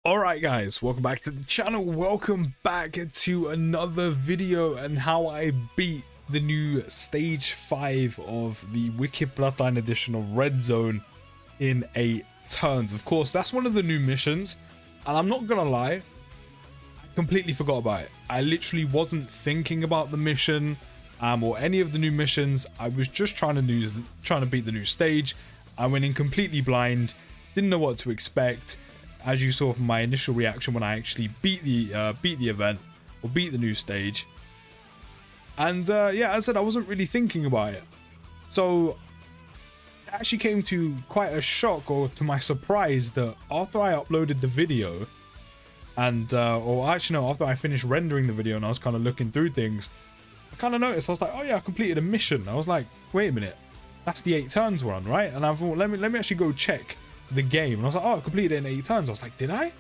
Alright guys, welcome back to the channel. Welcome back to another video and how I beat the new stage 5 of the Wicked Bloodline edition of Red Zone in 8 turns. Of course, that's one of the new missions, and I'm not gonna lie, I completely forgot about it. I literally wasn't thinking about the mission or any of the new missions. I was just trying to beat the new stage. I went in completely blind, didn't know what to expect. As you saw from my initial reaction when I actually beat the event or beat the new stage, and yeah, as I said, I wasn't really thinking about it, so it actually came to quite a shock, or to my surprise, that after I uploaded the video, and or actually no, after I finished rendering the video and I was kind of looking through things, I kind of noticed, I was like, oh yeah, I completed a mission. I was like, wait a minute, that's the 8 turns one, right? And I thought, let me actually go check the game, and I was like, oh, I completed it in 8 turns. I was like, did I?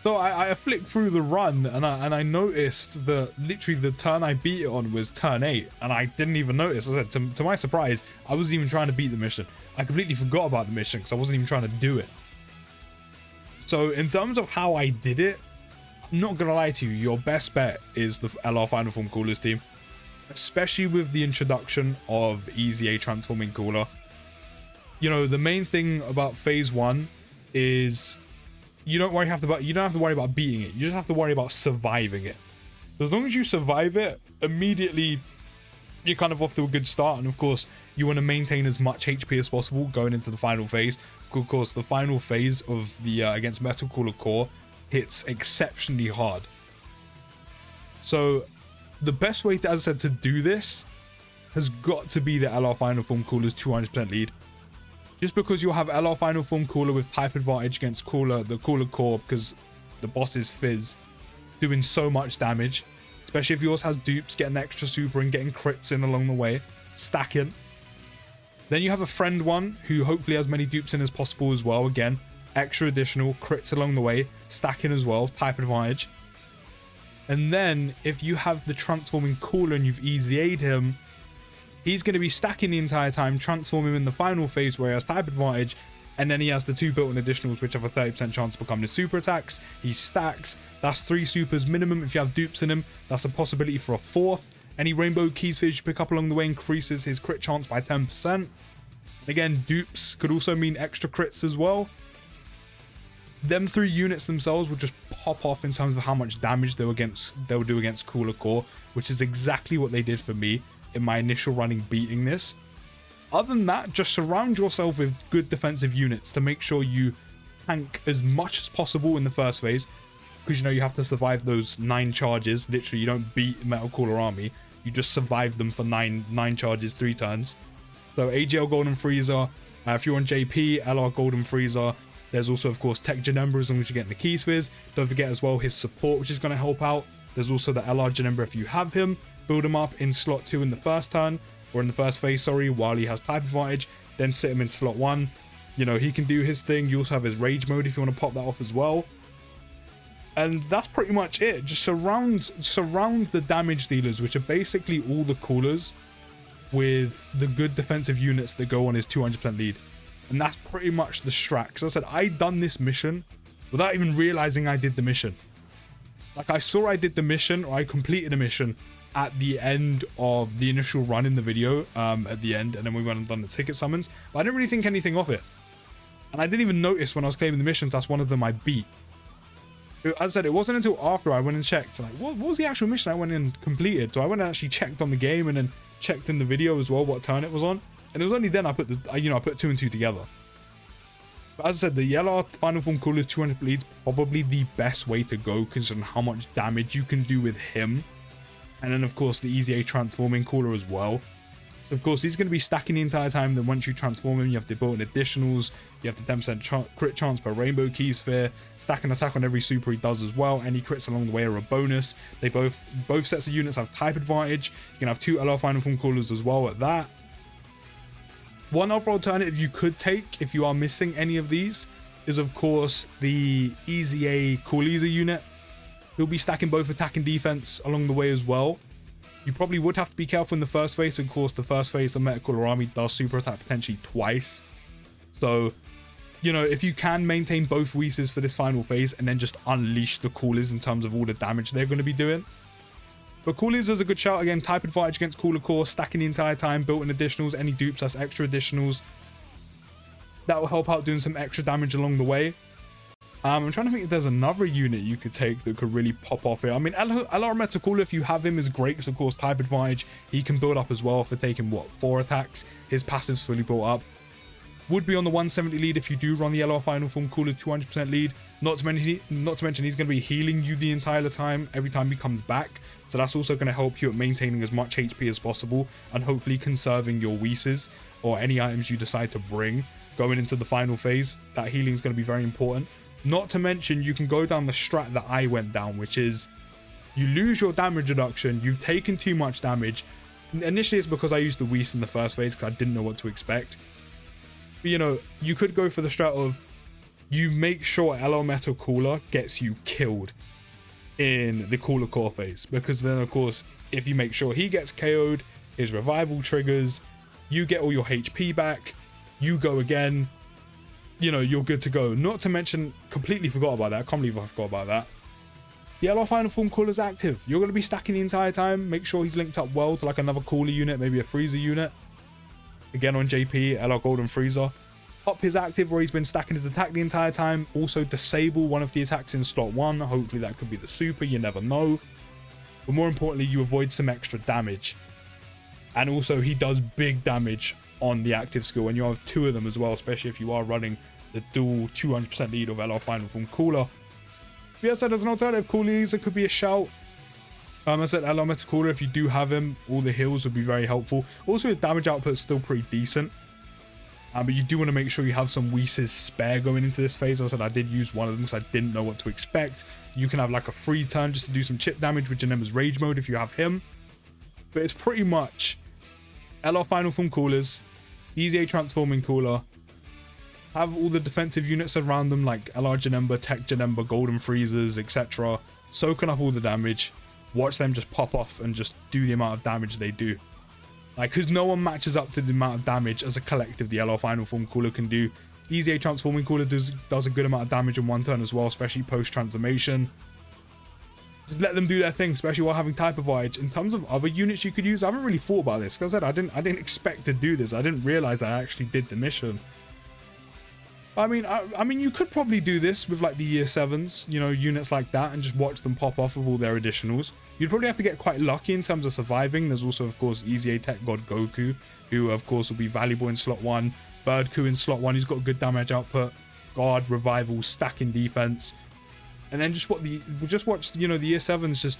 So I flicked through the run, and I noticed that literally the turn I beat it on was turn 8, and I didn't even notice. I said, to my surprise, I wasn't even trying to beat the mission. I completely forgot about the mission because I wasn't even trying to do it. So in terms of how I did it, I'm not gonna lie to you, your best bet is the LR Final Form Coolers team, especially with the introduction of Easy A transforming cooler. You know, the main thing about phase 1 is you don't have to worry about beating it. You just have to worry about surviving it. So as long as you survive it, immediately you're kind of off to a good start. And of course, you want to maintain as much HP as possible going into the final phase. Of course, the final phase of the against Metal Cooler Core hits exceptionally hard. So the best way to, as I said, to do this has got to be the LR Final Form Cooler's 200% lead. Just because you'll have LR Final Form Cooler with type advantage against the Cooler Core, because the boss is Fizz, doing so much damage. Especially if yours has dupes, getting extra super and getting crits in along the way, stacking. Then you have a friend one, who hopefully has many dupes in as possible as well. Again, extra additional crits along the way, stacking as well, type advantage. And then if you have the transforming Cooler and you've easy A'd him, he's going to be stacking the entire time, transform him in the final phase where he has type advantage, and then he has the 2 built-in additionals which have a 30% chance to become his super attacks. He stacks, that's 3 supers minimum. If you have dupes in him, that's a possibility for a 4th. Any rainbow keys fish you pick up along the way increases his crit chance by 10%. Again, dupes could also mean extra crits as well. Them 3 units themselves will just pop off in terms of how much damage they'll do against Cooler Core, which is exactly what they did for me in my initial running beating this. Other than that, just surround yourself with good defensive units to make sure you tank as much as possible in the first phase, because you know you have to survive those 9 charges. Literally, you don't beat Metal Cooler Army, you just survive them for 9 charges, 3 turns. So AGL Golden Freezer, if you're on JP, LR Golden Freezer. There's also, of course, Tech Janemba as long as you're getting the Keys Fizz. Don't forget as well his support, which is going to help out. There's also the LR Janemba if you have him. Build him up in slot 2 in the first turn, or in the first phase, sorry, while he has type advantage. Then sit him in slot 1. You know, he can do his thing. You also have his rage mode if you want to pop that off as well. And that's pretty much it. Just surround the damage dealers, which are basically all the coolers, with the good defensive units that go on his 200% lead. And that's pretty much the strat. Because I said, I done this mission without even realizing I did the mission. Like, I saw I did the mission, or I completed a mission at the end of the initial run in the video, at the end, and then we went and done the ticket summons, but I didn't really think anything of it. And I didn't even notice when I was claiming the missions, that's one of them I beat. As I said, it wasn't until after I went and checked, like, what was the actual mission I went and completed? So I went and actually checked on the game, and then checked in the video as well what turn it was on, and it was only then I put I put 2 and 2 together. But as I said, the LR Final Form Cooler's 200 bleeds probably the best way to go, considering how much damage you can do with him. And then, of course, the Easy A transforming Cooler as well. So, of course, he's going to be stacking the entire time. Then once you transform him, you have the built-in additionals. You have the 10% crit chance per Rainbow Key Sphere. Stack and attack on every super he does as well. Any crits along the way are a bonus. They both sets of units have type advantage. You can have 2 LR Final Form Coolers as well at that. One other alternative you could take if you are missing any of these is, of course, the Easy A Coolizer unit. He'll be stacking both attack and defense along the way as well. You probably would have to be careful in the first phase. Of course, the first phase of Metal Cooler Army does super attack potentially twice. So you know, if you can maintain both Whis for this final phase and then just unleash the Coolers in terms of all the damage they're going to be doing. But Coolers is a good shout. Again, type advantage against Cooler Core, stacking the entire time, built-in additionals, any dupes, that's extra additionals. That will help out doing some extra damage along the way. I'm trying to think if there's another unit you could take that could really pop off here. I mean, LR Meta Cooler, if you have him, is great because, of course, type advantage. He can build up as well for taking, what, 4 attacks. His passive's fully built up. Would be on the 170 lead if you do run the LR Final Form Cooler 200% lead. Not to mention he's going to be healing you the entire time every time he comes back. So that's also going to help you at maintaining as much HP as possible and hopefully conserving your Whis or any items you decide to bring going into the final phase. That healing is going to be very important. Not to mention you can go down the strat that I went down, which is you lose your damage reduction. You've taken too much damage. Initially, it's because I used the Whis in the first phase because I didn't know what to expect. But, you know, you could go for the strat of you make sure LR Metal Cooler gets you killed in the Cooler Core phase. Because then, of course, if you make sure he gets KO'd, his revival triggers, you get all your HP back, you go again, you know, you're good to go. Not to mention, completely forgot about that. I can't believe I forgot about that. The LR Final Form Cooler's active. You're going to be stacking the entire time. Make sure he's linked up well to like another Cooler unit, maybe a Freezer unit. Again on JP, LR Golden Freezer. Pop his active where he's been stacking his attack the entire time. Also disable one of the attacks in slot 1. Hopefully that could be the super, you never know. But more importantly, you avoid some extra damage. And also he does big damage on the active skill, and you have 2 of them as well, especially if you are running the dual 200% lead of LR Final Form Cooler. But as I said, as an alternative, Coolies, it could be a shout. I said LR Meta Cooler, if you do have him, all the heals would be very helpful. Also, his damage output is still pretty decent. But you do want to make sure you have some Whis spare going into this phase. As I said, I did use one of them because I didn't know what to expect. You can have like a free turn just to do some chip damage with Janemma's Rage Mode if you have him. But it's pretty much LR Final Form Coolers, EZA Transforming Cooler, have all the defensive units around them like LR Janemba, Tech Janemba, Golden Freezers, etc. Soaking up all the damage. Watch them just pop off and just do the amount of damage they do. Like, because no one matches up to the amount of damage as a collective the LR Final Form Cooler can do. EZA Transforming Cooler does a good amount of damage in one turn as well, especially post-transformation. Just let them do their thing, especially while having type advantage. In terms of other units you could use, I haven't really thought about this. Because I said, I didn't expect to do this. I didn't realize I actually did the mission. I mean, you could probably do this with like the year 7s, you know, units like that, and just watch them pop off with all their additionals. You'd probably have to get quite lucky in terms of surviving. There's also, of course, EZA Tech God Goku, who, of course, will be valuable in slot 1. Birdku in slot 1, he's got good damage output, guard, revival, stacking defense. And then just watch, you know, the year 7s just,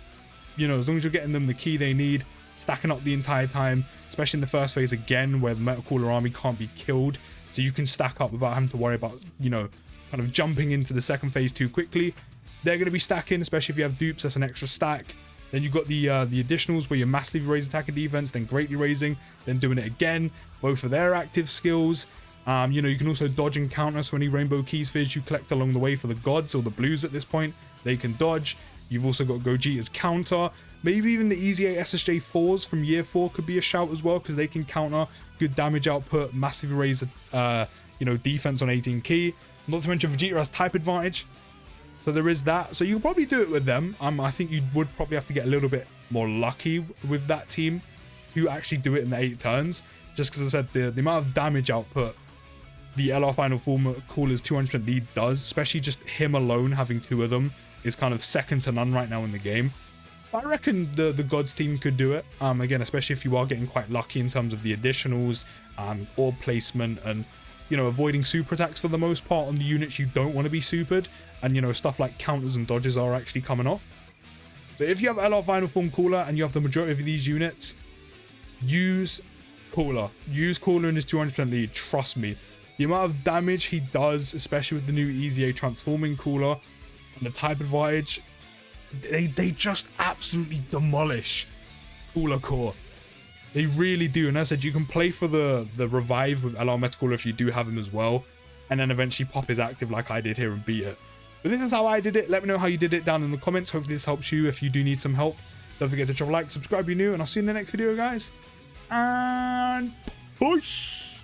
you know, as long as you're getting them the key they need, stacking up the entire time, especially in the first phase again, where the Metal Cooler army can't be killed. So you can stack up without having to worry about, you know, kind of jumping into the second phase too quickly. They're going to be stacking, especially if you have dupes, that's an extra stack. Then you've got the additionals where you're massively raising attack and defense, then greatly raising, then doing it again. Both of their active skills. You know, you can also dodge and counter, so any rainbow key spheres you collect along the way for the gods or the blues at this point, they can dodge. You've also got Gogeta's counter. Maybe even the EZA SSJ 4s from year 4 could be a shout as well, because they can counter, good damage output, massively raise, you know, defense on 18 key. Not to mention Vegeta has type advantage. So there is that. So you can probably do it with them. I think you would probably have to get a little bit more lucky with that team to actually do it in the 8 turns. Just because I said the amount of damage output the LR Final Form Cooler's 200% lead does, especially just him alone having 2 of them, is kind of second to none right now in the game. I reckon the Gods team could do it. Again, especially if you are getting quite lucky in terms of the additionals, orb placement, and, you know, avoiding super attacks for the most part on the units you don't want to be supered. And, you know, stuff like counters and dodges are actually coming off. But if you have LR Final Form Cooler and you have the majority of these units, use Cooler. Use Cooler in his 200% lead. Trust me. The amount of damage he does, especially with the new EZA Transforming Cooler and the type advantage, they just absolutely demolish Cooler Core. They really do. And as I said, you can play for the revive with LR Meta Cooler if you do have him as well, and then eventually pop his active like I did here and beat it. But this is how I did it. Let me know how you did it down in the comments. Hopefully this helps you if you do need some help. Don't forget to drop a like, subscribe if you're new, and I'll see you in the next video, guys. And peace.